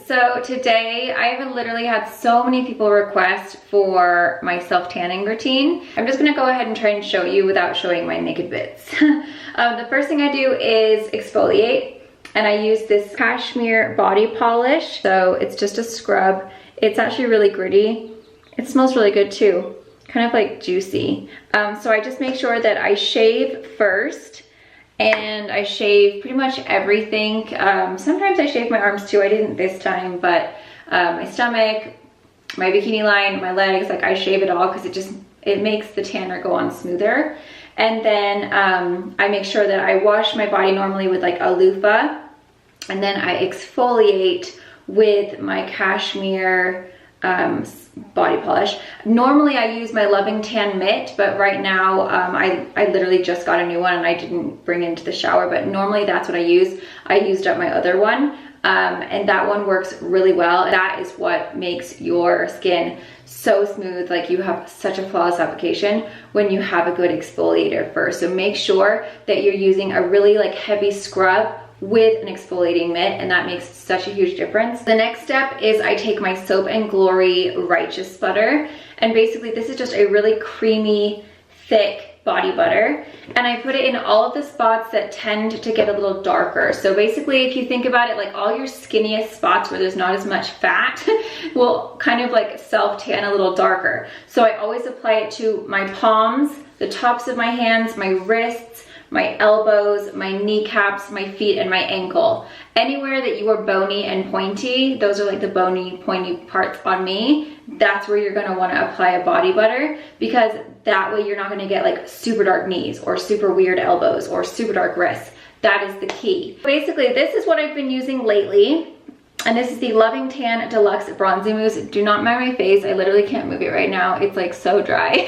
so today I have literally had so many people request for my self-tanning routine. I'm just gonna go ahead and try and show you without showing my naked bits. The first thing I do is exfoliate, and I use this cashmere body polish. So it's just a scrub. It's actually really gritty. It smells really good too, kind of like juicy. So I just make sure that I shave first, and I shave pretty much everything. Sometimes I shave my arms too. I didn't this time, but my stomach, my bikini line, my legs, like I shave it all because it makes the tanner go on smoother. And then I make sure that I wash my body normally with like a loofah, and then I exfoliate with my cashmere body polish. Normally I use my Loving Tan mitt, but right now I literally just got a new one and I didn't bring it into the shower, but normally that's what I use. I used up my other one, and that one works really well. That is what makes your skin so smooth. Like, you have such a flawless application when you have a good exfoliator first. So make sure that you're using a really like heavy scrub with an exfoliating mitt, and that makes such a huge difference. The next step is I take my Soap and Glory Righteous Butter, and basically this is just a really creamy, thick body butter, and I put it in all of the spots that tend to get a little darker. So basically, if you think about it, like all your skinniest spots where there's not as much fat will kind of like self-tan a little darker. So I always apply it to my palms, the tops of my hands, my wrists, my elbows, my kneecaps, my feet, and my ankle. Anywhere that you are bony and pointy, those are like the bony, pointy parts on me, that's where you're gonna wanna apply a body butter, because that way you're not gonna get like super dark knees or super weird elbows or super dark wrists. That is the key. Basically, this is what I've been using lately. And this is the Loving Tan Deluxe Bronzing Mousse. Do not mind my face. I literally can't move it right now. It's like so dry.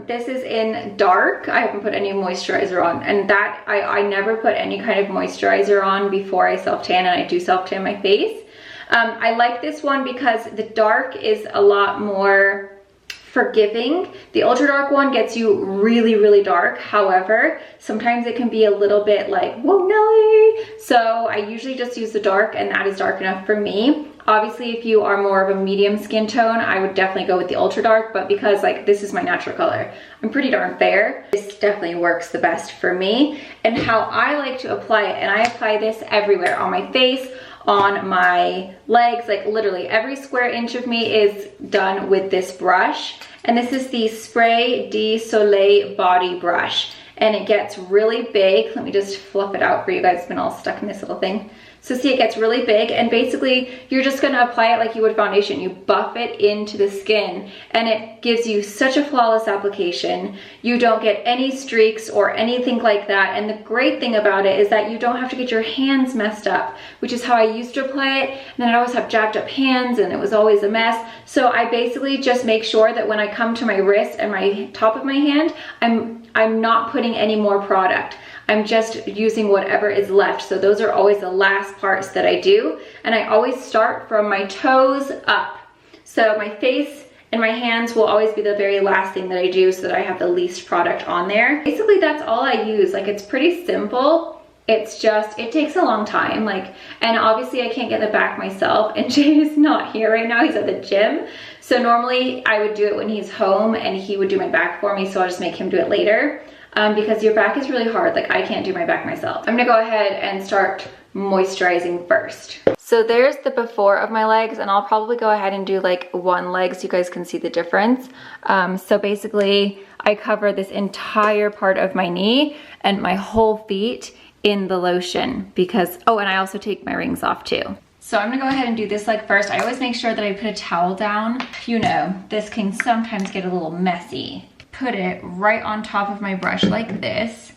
This is in dark. I haven't put any moisturizer on. And that, I never put any kind of moisturizer on before I self-tan, and I do self-tan my face. I like this one because the dark is a lot more forgiving. The ultra dark one gets you really, really dark. However, sometimes it can be a little bit like, whoa, Nelly. So I usually just use the dark, and that is dark enough for me. Obviously, if you are more of a medium skin tone, I would definitely go with the ultra dark, but because like this is my natural color, I'm pretty darn fair, this definitely works the best for me. And how I like to apply it, and I apply this everywhere, on my face, on my legs, like literally every square inch of me is done with this brush. And this is the Spray de Soleil body brush, and it gets really big. Let me just fluff it out for you guys. It's been all stuck in this little thing. So see, it gets really big, and basically you're just gonna apply it like you would foundation. You buff it into the skin, and it gives you such a flawless application. You don't get any streaks or anything like that. And the great thing about it is that you don't have to get your hands messed up, which is how I used to apply it. And then I'd always have jacked up hands, and it was always a mess. So I basically just make sure that when I come to my wrist and my top of my hand, I'm not putting any more product. I'm just using whatever is left. So those are always the last parts that I do. And I always start from my toes up. So my face and my hands will always be the very last thing that I do, so that I have the least product on there. Basically, that's all I use. Like, it's pretty simple. It's just, it takes a long time. Like, and obviously I can't get the back myself, and Jay is not here right now. He's at the gym. So normally I would do it when he's home, and he would do my back for me. So I'll just make him do it later. Because your back is really hard. Like, I can't do my back myself. I'm gonna go ahead and start moisturizing first. So there's the before of my legs, and I'll probably go ahead and do like one leg so you guys can see the difference. So basically I cover this entire part of my knee and my whole feet in the lotion, because, oh, and I also take my rings off too. So I'm gonna go ahead and do this leg first. I always make sure that I put a towel down. You know, this can sometimes get a little messy. Put it right on top of my brush like this,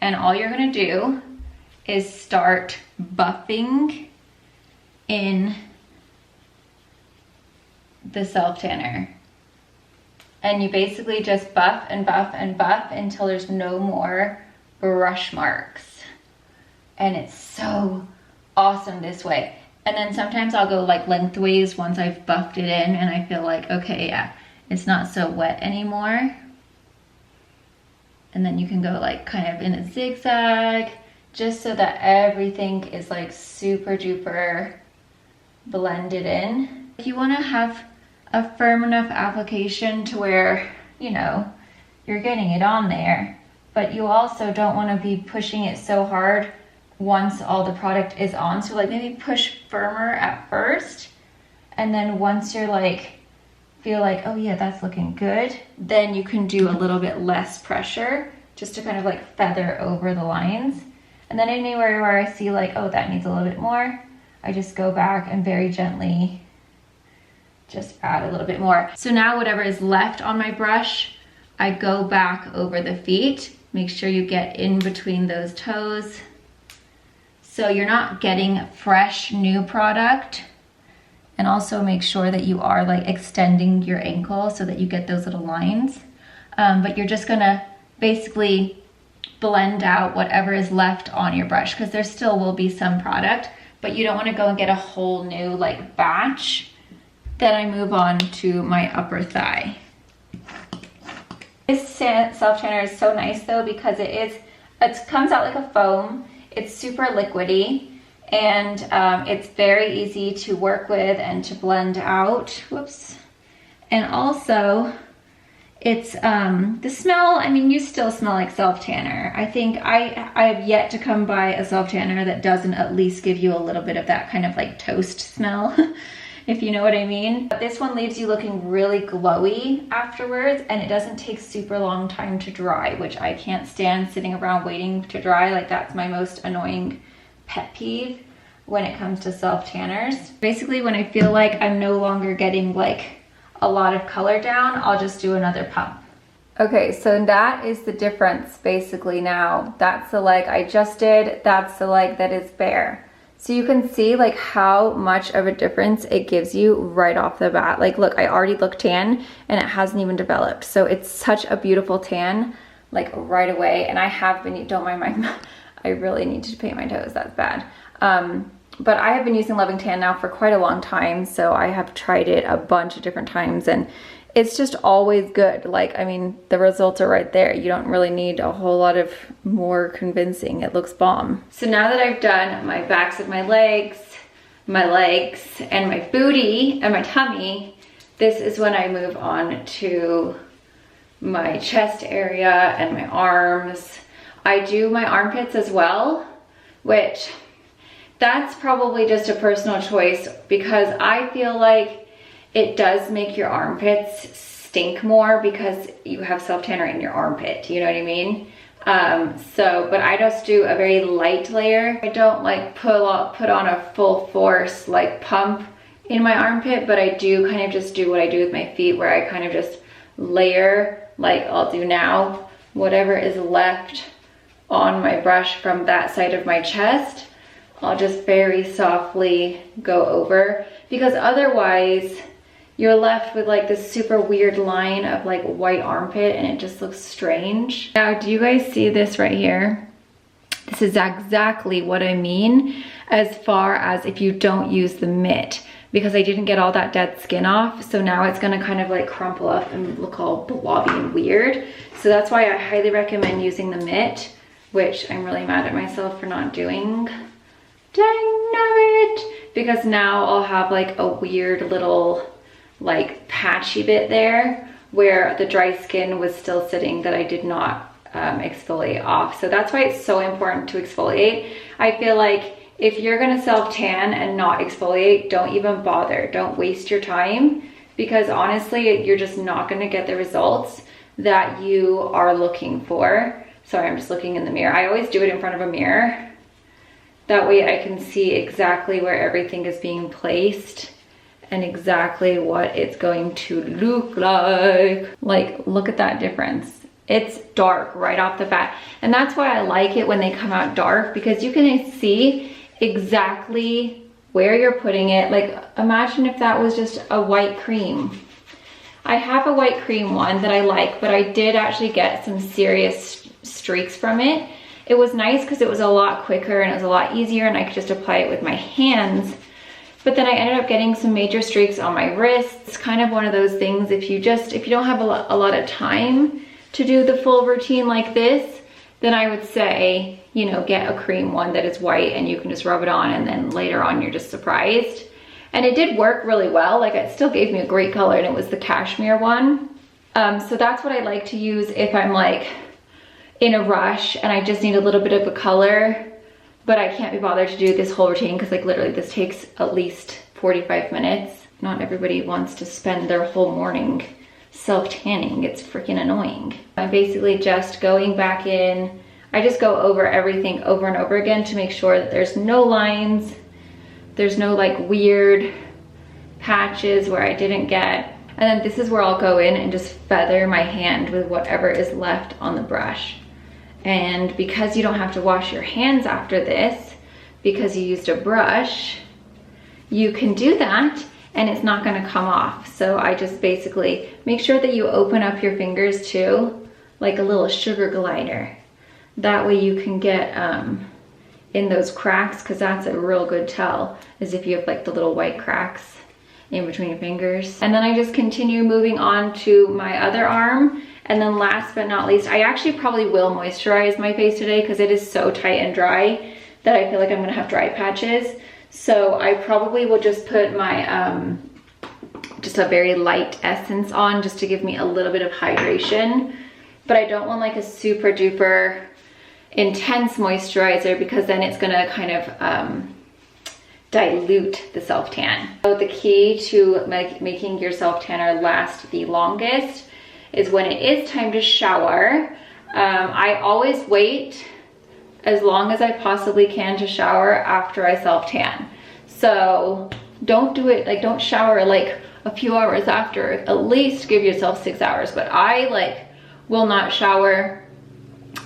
and all you're gonna do is start buffing in the self tanner. And you basically just buff and buff and buff until there's no more brush marks. And it's so awesome this way. And then sometimes I'll go like lengthways once I've buffed it in, and I feel like, okay, yeah, it's not so wet anymore. And then you can go like kind of in a zigzag, just so that everything is like super duper blend it in. You want to have a firm enough application to where, you know, you're getting it on there, but you also don't want to be pushing it so hard once all the product is on. So like maybe push firmer at first, and then once you're like, feel like, oh yeah, that's looking good, then you can do a little bit less pressure just to kind of like feather over the lines. And then anywhere where I see like, oh, that needs a little bit more, I just go back and very gently just add a little bit more. So now whatever is left on my brush, I go back over the feet. Make sure you get in between those toes, so you're not getting fresh new product. And also make sure that you are like extending your ankle so that you get those little lines. But you're just gonna basically blend out whatever is left on your brush, because there still will be some product, but you don't want to go and get a whole new like batch. Then I move on to my upper thigh. This self tanner is so nice though, because it comes out like a foam. It's super liquidy, and it's very easy to work with and to blend out. Whoops. And also it's the smell, I mean, you still smell like self tanner. I think I have yet to come by a self tanner that doesn't at least give you a little bit of that kind of like toast smell. If you know what I mean. But this one leaves you looking really glowy afterwards, and it doesn't take super long time to dry, which I can't stand sitting around waiting to dry. Like, that's my most annoying pet peeve when it comes to self tanners. Basically, when I feel like I'm no longer getting like a lot of color down, I'll just do another pump. Okay, so that is the difference basically now. That's the leg I just did, that's the leg that is bare. So you can see like how much of a difference it gives you right off the bat. Like, look, I already look tan and it hasn't even developed. So it's such a beautiful tan, like right away. And I have been, don't mind my, I really need to paint my toes, that's bad. But I have been using Loving Tan now for quite a long time. So I have tried it a bunch of different times, and it's just always good. Like, I mean, the results are right there. You don't really need a whole lot of more convincing. It looks bomb. So now that I've done my backs of my legs, and my booty and my tummy, this is when I move on to my chest area and my arms. I do my armpits as well, which that's probably just a personal choice, because I feel like it does make your armpits stink more because you have self tanner in your armpit, you know what I mean? But I just do a very light layer. I don't like put on a full force like pump in my armpit, but I do kind of just do what I do with my feet, where I kind of just layer, like I'll do now, whatever is left on my brush from that side of my chest, I'll just very softly go over, because otherwise you're left with like this super weird line of like white armpit, and it just looks strange. Now, do you guys see this right here? This is exactly what I mean as far as if you don't use the mitt, because I didn't get all that dead skin off. So now it's gonna kind of like crumple up and look all blobby and weird. So that's why I highly recommend using the mitt, which I'm really mad at myself for not doing. Dang it! Because now I'll have like a weird little like patchy bit there where the dry skin was still sitting that I did not exfoliate off. So that's why it's so important to exfoliate. I feel like if you're gonna self tan and not exfoliate, don't even bother. Don't waste your time, because honestly, you're just not gonna get the results that you are looking for. Sorry, I'm just looking in the mirror. I always do it in front of a mirror. That way I can see exactly where everything is being placed and exactly what it's going to look like. Like, look at that difference. It's dark right off the bat. And that's why I like it when they come out dark, because you can see exactly where you're putting it. Like, imagine if that was just a white cream. I have a white cream one that I like, but I did actually get some serious streaks from it. It was nice because it was a lot quicker and it was a lot easier, and I could just apply it with my hands. But then I ended up getting some major streaks on my wrists. It's kind of one of those things, if you don't have a lot of time to do the full routine like this, then I would say, you know, get a cream one that is white and you can just rub it on, and then later on you're just surprised. And it did work really well. Like, it still gave me a great color, and it was the cashmere one. So that's what I like to use if I'm like in a rush and I just need a little bit of a color, but I can't be bothered to do this whole routine because like literally this takes at least 45 minutes. Not everybody wants to spend their whole morning self-tanning. It's freaking annoying. I'm basically just going back in. I just go over everything over and over again to make sure that there's no lines, there's no like weird patches where I didn't get. And then this is where I'll go in and just feather my hand with whatever is left on the brush. And because you don't have to wash your hands after this, because you used a brush, you can do that and it's not gonna come off. So I just basically make sure that you open up your fingers too, like a little sugar glider. That way you can get in those cracks, because that's a real good tell, is if you have like the little white cracks in between your fingers. And then I just continue moving on to my other arm. And then last but not least, I actually probably will moisturize my face today because it is so tight and dry that I feel like I'm gonna have dry patches. So I probably will just put my, just a very light essence on just to give me a little bit of hydration. But I don't want like a super duper intense moisturizer because then it's gonna kind of, dilute the self-tan. So the key to making your self-tanner last the longest is when it is time to shower. I always wait as long as I possibly can to shower after I self-tan. So don't do it, like don't shower like a few hours after, at least give yourself 6 hours. But I like will not shower.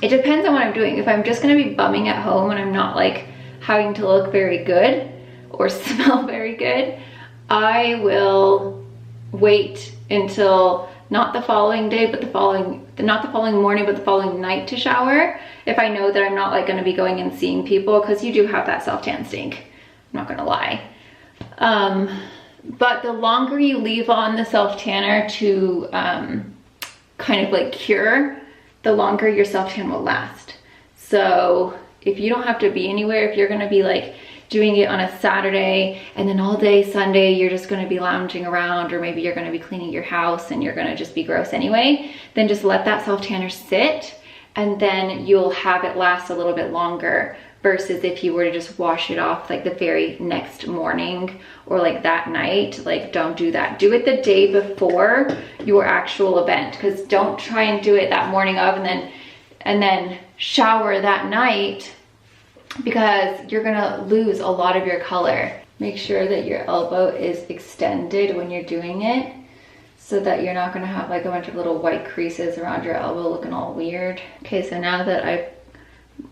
It depends on what I'm doing. If I'm just gonna be bumming at home and I'm not like having to look very good or smell very good, I will wait until not the following day, but not the following morning, but the following night to shower. If I know that I'm not like gonna be going and seeing people, because you do have that self-tan stink, I'm not gonna lie. But the longer you leave on the self-tanner to kind of like cure, the longer your self-tan will last. So if you don't have to be anywhere, if you're gonna be like doing it on a Saturday and then all day Sunday you're just going to be lounging around, or maybe you're going to be cleaning your house and you're going to just be gross anyway, then just let that self-tanner sit and then you'll have it last a little bit longer, versus if you were to just wash it off like the very next morning or like that night. Like don't do that. Do it the day before your actual event, because don't try and do it that morning of and then shower that night, because you're gonna lose a lot of your color. Make sure that your elbow is extended when you're doing it so that you're not gonna have like a bunch of little white creases around your elbow looking all weird. Okay, so now that I've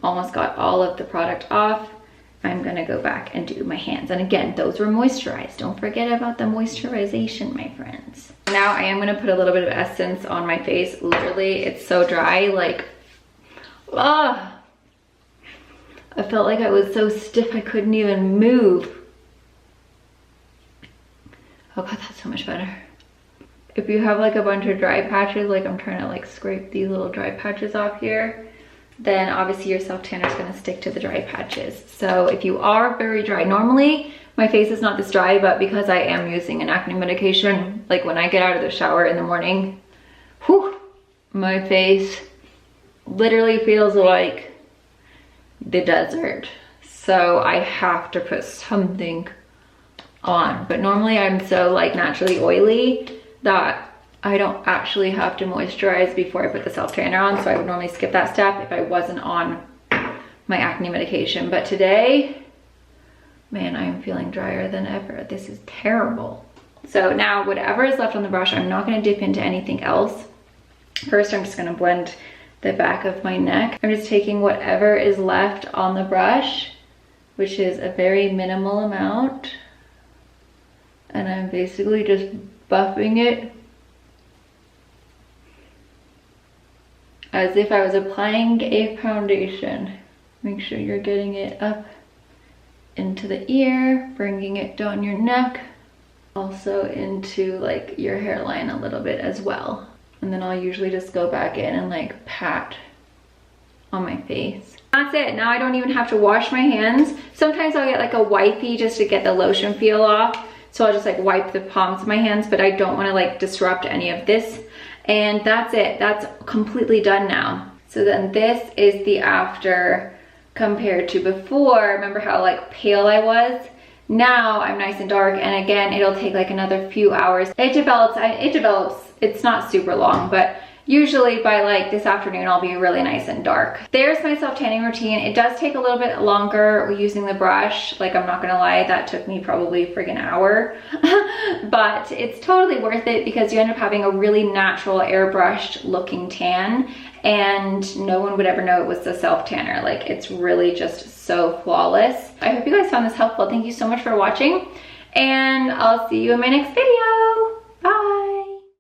almost got all of the product off, I'm gonna go back and do my hands. And again, those were moisturized. Don't forget about the moisturization, my friends. Now I am gonna put a little bit of essence on my face. Literally, it's so dry, like, ah. I felt like I was so stiff I couldn't even move. Oh god, that's so much better. If you have like a bunch of dry patches, like I'm trying to like scrape these little dry patches off here, then obviously your self-tanner is gonna stick to the dry patches. So if you are very dry, normally my face is not this dry, but because I am using an acne medication, like when I get out of the shower in the morning, whew, my face literally feels like the desert. So I have to put something on. But normally I'm so like naturally oily that I don't actually have to moisturize before I put the self-tanner on. So I would normally skip that step if I wasn't on my acne medication. But today, man, I am feeling drier than ever. This is terrible. So now whatever is left on the brush, I'm not gonna dip into anything else. First, I'm just gonna blend the back of my neck. I'm just taking whatever is left on the brush, which is a very minimal amount, and I'm basically just buffing it as if I was applying a foundation. Make sure you're getting it up into the ear, bringing it down your neck, also into like your hairline a little bit as well. And then I'll usually just go back in and like pat on my face. That's it. Now I don't even have to wash my hands. Sometimes I'll get like a wipey just to get the lotion feel off. So I'll just like wipe the palms of my hands, but I don't want to like disrupt any of this. And that's it. That's completely done now. So then this is the after compared to before. Remember how like pale I was? Now I'm nice and dark, and again, it'll take like another few hours. It develops, it's not super long, but usually by like this afternoon, I'll be really nice and dark. There's my self-tanning routine. It does take a little bit longer using the brush. Like, I'm not gonna lie, that took me probably friggin' hour, but it's totally worth it because you end up having a really natural airbrushed looking tan, and no one would ever know it was the self-tanner. Like, it's really just so flawless. I hope you guys found this helpful. Thank you so much for watching, and I'll see you in my next video.